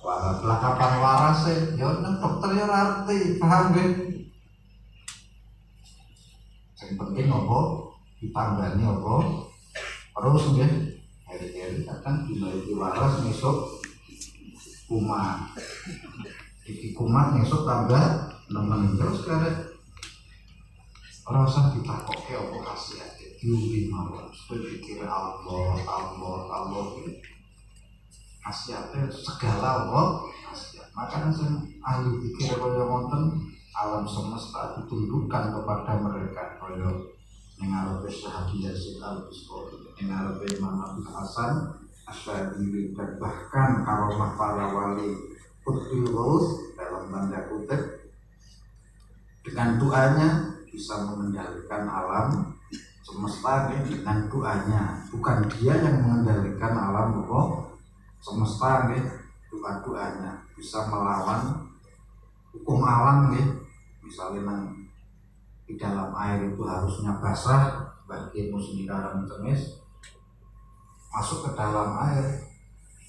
waras. Lah kapan warasnya? Ya nang dokter ya arti, paham gak? Yang penting apa? Ditanggani apa? Terus nggih, hari-hari kadang dina iki waras besok kumat. Iki kumat besok tambah nemen terus karek. Ora usah ditakokke apa khasiat. Yuri mawon, berpikir Allah khasiatnya segala Allah khasiat. Makanya saya ahli pikir kaya wonten alam semesta ditundukkan kepada mereka kaya ning arepe Syekh Yazid Al-Bustami, ning arepe Imam Abu Hasan Asy'ari, dan bahkan karomah para wali Qutbil Ghaus dalam tanda kutip dengan doanya bisa mengendalikan alam semesta dengan doanya, bukan dia yang mengendalikan alam semesta bukan doanya, bisa melawan hukum alam misalnya di dalam air itu harusnya basah, bagi musim garam jenis masuk ke dalam air,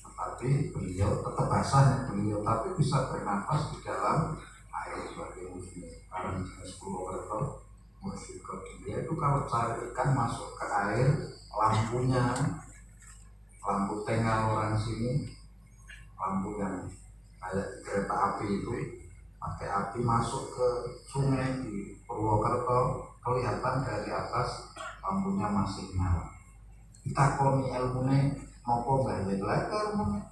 tetapi beliau tetap basah beliau, tapi bisa bernafas di dalam air sebagai musim garam jenis Purwokerto. Musik dia itu kalau cari ikan masuk ke air, lampu tengah orang sini, lampu yang kayak kereta api itu pakai api masuk ke sungai di Purwokerto, kelihatan dari atas lampunya masih nyala. Kita koni ilmunya Nopo balik leker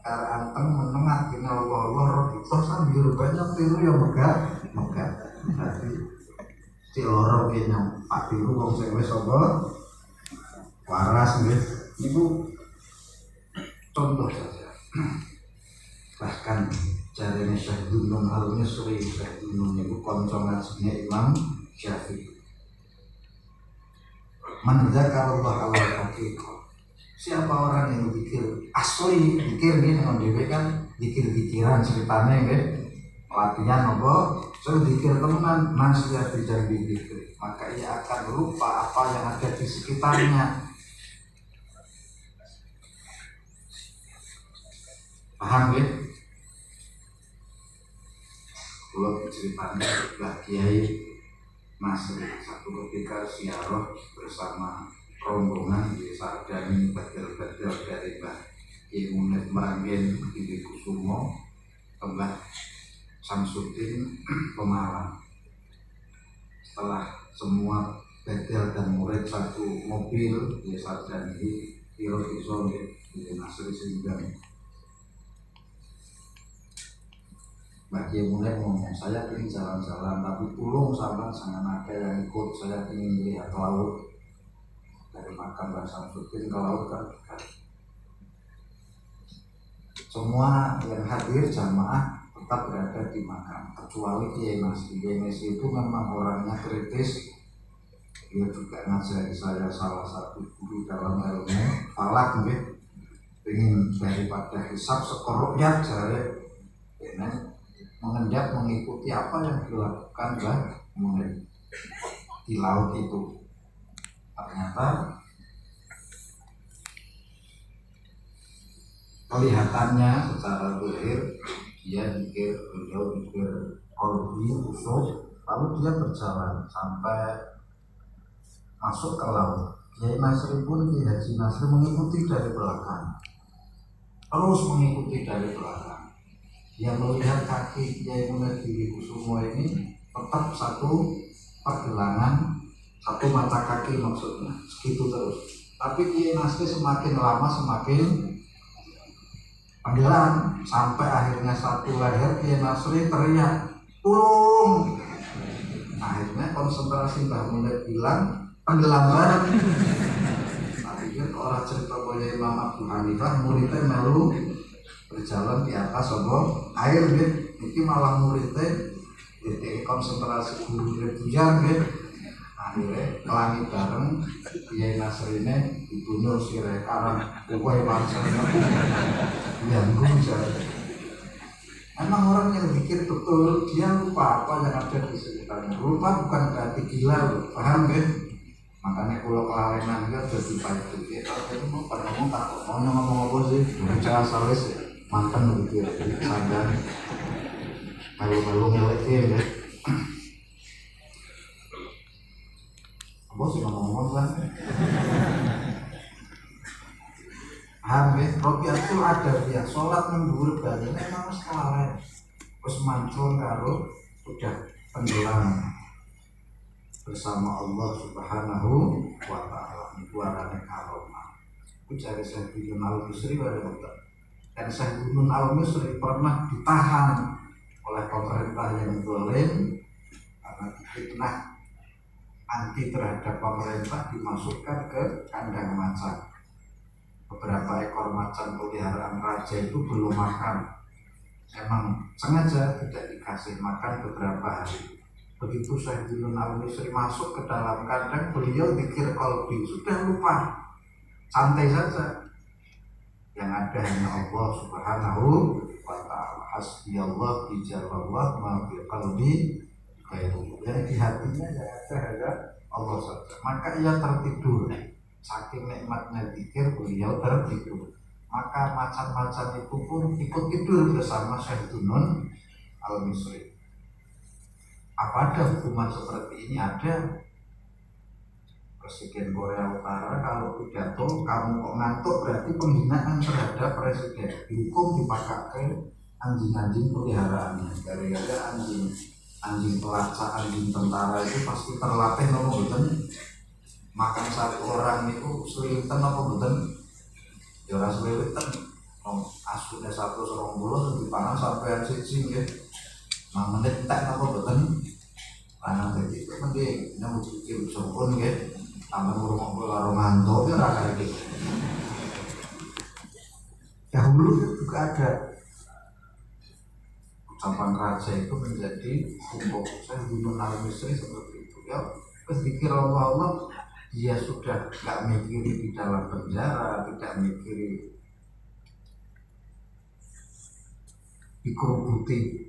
karo anteng menengah kene Allah itu sambil banyak tiru yang megah. Berarti si loro ki nyampak tiru wong sing wis apa waras nggih. Ibu contoh saja. Bahkan jarene Syekh Gunung Al-Misri, Syekh Gunung niku kanca ngajine Imam Syafi'i. Man dzakarallaha ala haqiqah. Siapa orang yang zikir asli, zikir ini dengan dhewe kan zikir-zikiran ceritane nggih. Latihan apa? So zikir teman nasihat dijadi zikir. Maka ia akan lupa apa yang ada di sekitarnya. Paham nggih? Kalau ceritanya Mbah Kiai Nasri satu ketika ziarah bersama rombongan di Sardani bedel-bedel dari Mbah Kiai Munir Meranggen di Kusumo ke Mbah Samsudin Pemalang. Setelah semua bedel dan murid satu mobil di Sardani Kiro Iso di Nasri sehingga Mbak Kiai mulai ngomong, saya ingin jalan-jalan, tapi tolong sama sangat ada yang ikut. Saya ingin melihat laut dari makam Mbak Samsudin ke laut kan. Semua yang hadir jamaah tetap berada di makam, kecuali Kiai Nasri. Kiai Nasri itu memang orangnya kritis. Dia juga ngajari saya salah satu guru dalam ilmu falak, ingin daripada hisab sekoroknya jari ini mengendap mengikuti apa yang dilakukan Mbah Munir di laut itu. Ternyata kelihatannya secara zahir dia zikir, beliau zikir qalbi khusyuk, lalu dia berjalan sampai masuk ke laut. Kiai Nasri pun, Kiai Haji Nasri mengikuti dari belakang, terus mengikuti dari belakang. Dia melihat kaki Kiai Munir di Kusumo ini tetap satu pergelangan, satu mata kaki maksudnya, segitu terus. Tapi Kiai Nasri semakin lama semakin tenggelam, sampai akhirnya satu leher Kiai Nasri teriak, "Tolong!" Akhirnya konsentrasi Mbah Munir bilang, "Tenggelam bareng." Akhirnya orang cerita bahwa Imam Abu Hanifah muridnya melu berjalan di atas air gitu. Ini malah muridnya jadi konsentrasi guru rebujan gitu. Akhirnya kelangi bareng Kiai Nasri ini dibunuh si rekaran pokoknya bangsanya yang gunjal. Emang orang yang pikir betul dia lupa apa yang ada di sekitarnya. Lupa bukan berarti gila loh, paham gitu. Makanya kalau kelalenan dia jadi baik pikir tapi mau pada ngomong apa sih baca salis mantan pikir sadar malu-malu ngeleknya ya. Apa sih ngomong-ngomong kan? Paham ya? Robiatul ada dia sholat mendur balik memang sekali terus mancul karo udah tenggelam bersama Allah Subhanahu wa ta'ala. Itu arane karomah. Itu cari Syekh Gunung Al-Misri dan Syekh Gunung Al-Misri pernah ditahan oleh pemerintah yang zalim karena fitnah anti terhadap pemerintah, dimasukkan ke kandang macan. Beberapa ekor macan peliharaan raja itu belum makan, emang sengaja tidak dikasih makan beberapa hari. Begitu Syekh Gunung Al-Misri masuk ke dalam kandang, beliau zikir qalbi, sudah lupa, santai saja. Yang ada hanya Allah Subhanahu wa ta'ala. Hasbiyallah bijalallah ma fi qalbi khairu. Yang di hatinya ada Allah saja. Maka ia tertidur. Saking nikmatnya zikir, beliau tertidur. Maka macan-macan itu pun ikut tidur bersama Syekh Gunung Al-Misri. Apa ada hukuman seperti ini? Ada. Presiden Korea Utara kalau pidato kamu kok ngantuk berarti penghinaan terhadap presiden, dihukum dipakai anjing-anjing peliharaannya. Gara-gara anjing pelacak, anjing tentara itu pasti terlatih nopo betul. Makan satu orang itu selinten nopo betul. Ya ora suwe ten asune 120 dipangan sampean siji nggih. 5 menit tak napa boten panang dadi itu mending nang pikir sampun nggih. Amun ngurung karo ngantuk ya ora kaya gitu. Dahulu juga ada ucapan raja itu menjadi hukum. Saya bunuh al-Misri seperti itu ya. Berpikir Allah dia sudah gak mikiri di dalam penjara, tidak mikiri dikerubuti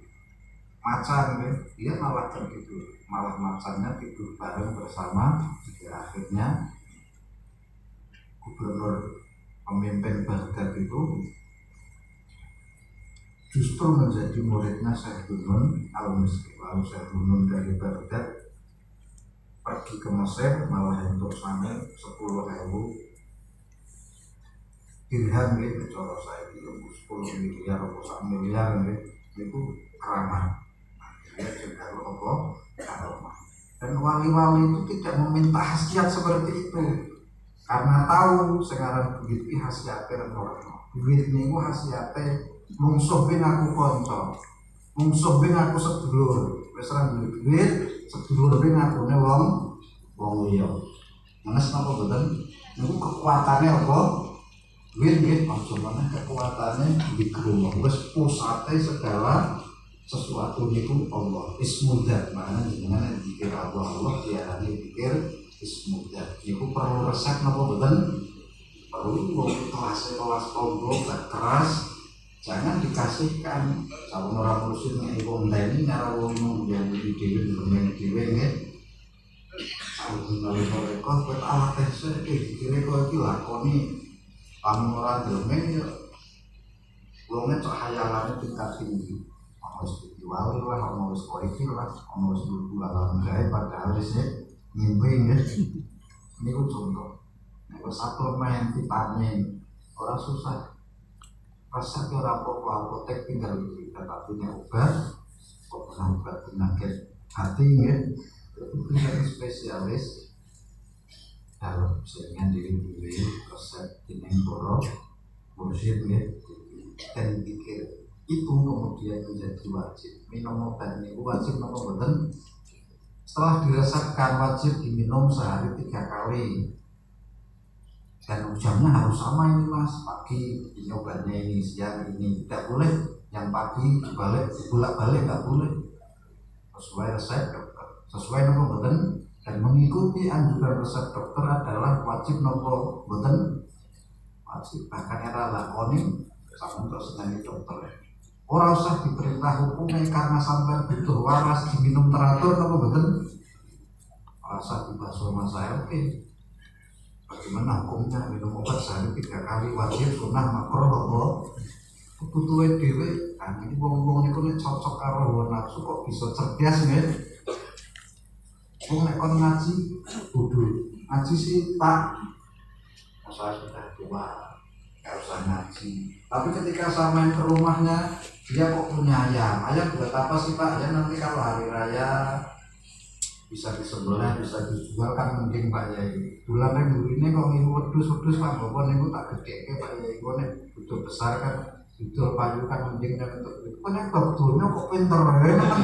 macan ya. Dia malah tertidur, malah macannya tidur bareng bersama. Akhirnya gubernur pemimpin Baghdad itu justru menjadi muridnya Syekh Bunun al-Misri. Lalu Syekh Bunun dari Baghdad pergi ke Mesir malah untuk sampai 10.000 dirham gitu, cara saya itu 10 miliar atau 1 miliar gitu, itu keramat. Dia juga apa? Karomah. Dan wali-wali itu tidak meminta khasiat seperti itu, karena tahu sekarang begitu khasiatnya orang. Duit niku khasiatnya mungsuh ben aku kanca, mungsuh ben aku sedulur. Wis ra duit, sedulur ben akune wong liya. Menes napa boten? Niku kekuatane apa? Duit nggih, aja meneh kekuatane digrungu. Wis pusate segala sesuatu niku Allah. Ismudzat, maknanya jenengan dikir Allah diarani dikir ismudzat. Niku perlu resep napa boten? Perlu wong kelas tonggo gak keras. Jangan dikasihkan sampun ora murusin nek wong ndeni karo wong yang dhewe demen dhewe nggih. Sampun nalika kok Allah tese dikire kok iki lakoni pamun ora demen ya wonge cok hayalane tingkat tinggi. Harus diwali lah, harus korektif lah, harus dulu gawe padahal wis ngimpi nggih. Niku contoh. Nek suplemen vitamin ora susah. Resep ora apa-apa, apotek tinggal kita punya obat, obat penyakit hati nggih. Itu spesialis dalam sehingga diri resep dening para mursyid nggih. Dan pikir itu kemudian menjadi wajib. Minum obat ini wajib apa boten? Setelah diresepkan wajib diminum sehari 3 kali. Dan jamnya harus sama ini mas, pagi ini obatnya ini, siang ini. Tidak boleh yang pagi dibalik, bolak-balik tidak boleh. Sesuai resep dokter, sesuai nama boten. Dan mengikuti anjuran resep dokter adalah wajib nopo boten. Wajib, bahkan era lakoni sama terus dengan dokter. Orang usah diperintah hukumnya karena sampai butuh waras diminum teratur apa betul? Rasa dibahas sama saya oke. Bagaimana hukumnya minum obat sehari 3 kali wajib sunah makruh apa? Kebutuhan dewe, kan ini wong-wong niku nek cocok karo hawa nafsu kok bisa cerdas nggih. Wong nek kon ngaji bodoh. Ngaji sih Pak. Saya sudah tua, enggak usah ngaji. Tapi ketika sampai ke rumahnya dia kok punya ayam buat apa sih Pak? Ya nanti kalau hari raya bisa disembelih, bisa dijual kan mending Pak Yai. Bulan ini kok ngimu wedhus Pak, bapak niku tak gedhe Pak Yai. Kok nek butuh besar kan butuh payu kan mending kan untuk itu. Kok nek dokternya kok pinter kan.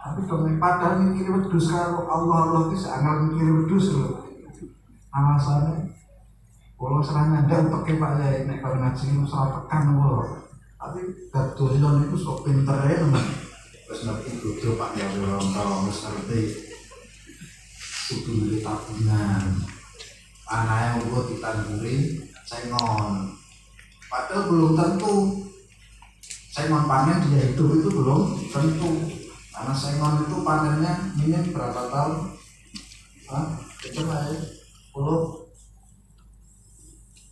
Tapi dong padahal mikir wedhus karo Allah itu sangat mikir wedhus lho. Alasannya kalau serangan ada pakai Pak Yai nek karo ngaji salah tekan kok. Tapi dokternya itu sok pinter ya teman. Terus ngerti bodoh Pak Yai orang tahu ngerti kudu beli tabungan. Anaknya udah ditanduri sengon. Padahal belum tentu sengon panen dia hidup itu belum tentu. Karena sengon itu panennya minim berapa tahun? Itu Pak Yai 10.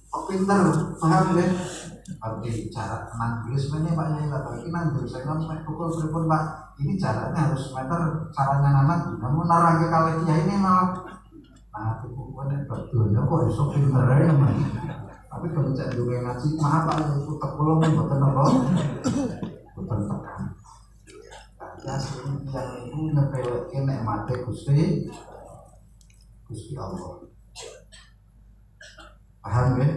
Oh pinter, paham deh. Arti cara nanggul sebenarnya Pak Yai lah. Ini nanggul sengon pukul beripun Pak. Ini caranya harus meter caranya nanam. Namun narang ke kali dia ini malah. Nah itu pokoknya berdoanya kok iso pinter ya teman. Tapi kalau cek dulu yang ngaji, maaf Pak Yai itu terpulang buatan apa? Buatan tekan. Ya sering yang itu nepelekin nek mati Gusti Allah. Paham ya?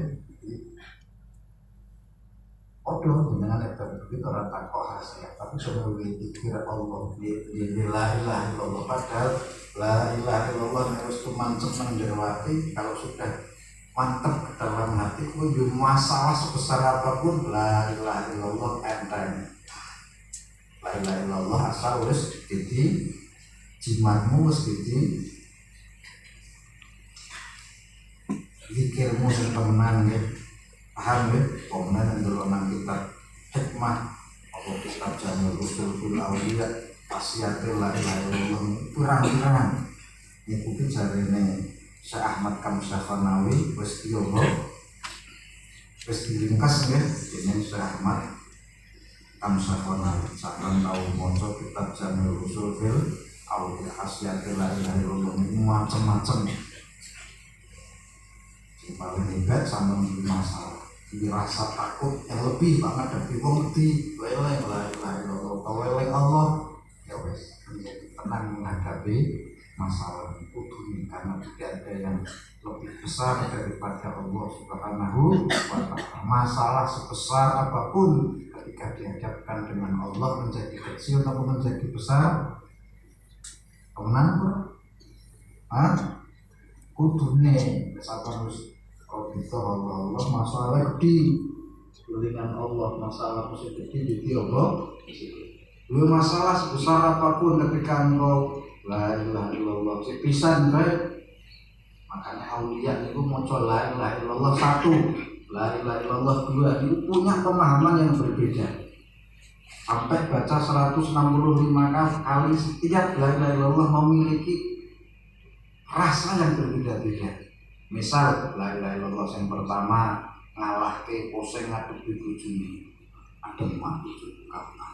Odo dengan itu begitu orang takut hasil, tapi sebelum dikira Allah di la ilaha illallah, padahal la ilaha illallah harus mantap menjerwati. Kalau sudah mantap ke dalam hati, kunjung masalah sebesar apapun la ilaha illallah enteng. La ilaha illallah asal wis jadi jimatmu, wis jadi zikirmu sing temenan ya. Paham ya? Pemenang yang berwenang kitab hikmah atau kitab Jamil Usul Fil Awliya Wasiatil La Ilaha Illallah pirang-pirang ngikuti jarene Syekh Ahmad Kamsyakhanawi wis diombo wis diringkas ya dening Syekh Ahmad Kamsyakhanawi. Sampeyan tau maca kitab Jamil Usul Fil Awliya Wasiatil La Ilaha Illallah macam-macam. Yang paling hebat sama masalah rasa takut yang lebih banget dari wong ngerti weleng la ilaha illallah weleng Allah ya wes tenang menghadapi masalah itu karena tidak ada yang lebih besar daripada Allah Subhanahu wa ta'ala. Masalah sebesar apapun ketika dihadapkan dengan Allah menjadi kecil atau menjadi besar kemenang kudune sabar harus kita Allah masalah gede dengan Allah masalah positif di Allah. Dua masalah sebesar apapun ketika engkau la ilaha illallah sepisan baik, makanya aulia itu muncul la ilaha illallah satu, la ilaha illallah dua, itu punya pemahaman yang berbeda. Sampai baca 165 kali setiap la ilaha illallah memiliki rasa yang berbeda-beda. Misal la ilaha illallah yang pertama ngalahke poseng ngadepi bojone adem bojoku kapan.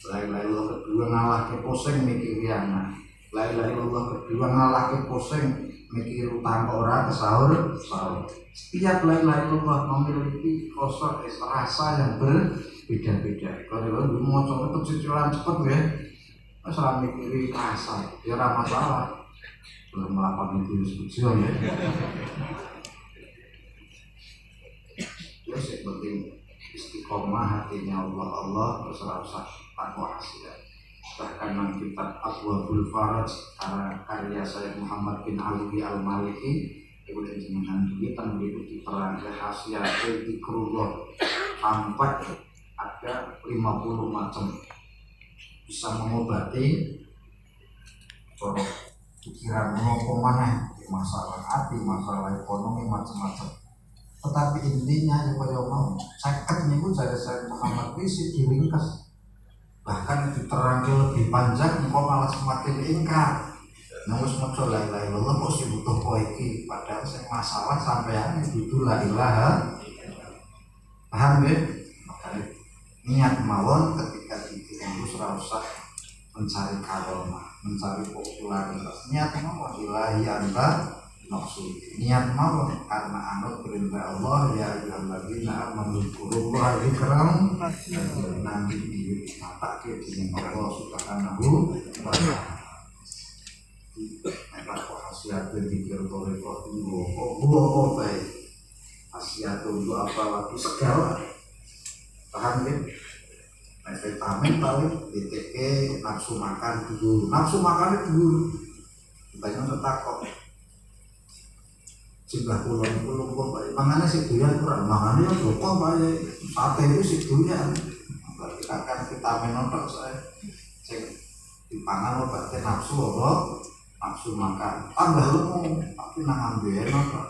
La ilaha illallah kedua ngalahke poseng mikir anak. La ilaha illallah kedua ngalahke poseng mikir utang ora kesahur sahur. Setiap la ilaha illallah memiliki rasa yang berbeda-beda. Kalau lu mau coba cicilan cepet ya, masalah mikiri rasa ya ora masalah. Belum melakukan itu kecil ya. Terus yang penting istiqomah hatinya Allah terus takwa hasil. Bahkan dalam kitab Abwaabul Faraj karya saya Muhammad bin Ali Al-Maliki itu dengan kita mengikuti perang rahasia zikrullah sampai ada 50 macam bisa mengobati pikiran ngopo mana masalah hati, masalah ekonomi macam-macam. Tetapi intinya yang kaya mau sakit niku jare saya Muhammad wis diringkas. Bahkan diterangke lebih panjang engko malah semakin ingkar. Nang wis maca la ilaha illallah kok sing butuh kowe iki padahal sing masalah sampeyan itu la ilaha. Paham ya? Makanya niat mawon ketika dikirim itu ora usah mencari karomah, mencari popularitas. Niat mawon ilahi anta maksud. Niat mawon karena anut perintah Allah ya ayyuhalladzina amanu dzkurullaha dzikran nanti di mata ke dengan Allah Subhanahu wa ta'ala. Nek khasiat dzikir toriko itu baik. Khasiat itu apa lagi segala. Paham ya? Vitamin paling DTP nafsu makan dulu, nafsu makan dulu banyak tertakut jumlah pulau baik makanya si doyan kurang makanya kok baik sate itu si doyan berarti akan vitamin apa saya cek dipangan berarti nafsu apa nafsu makan tambah lemu tapi nang ambil apa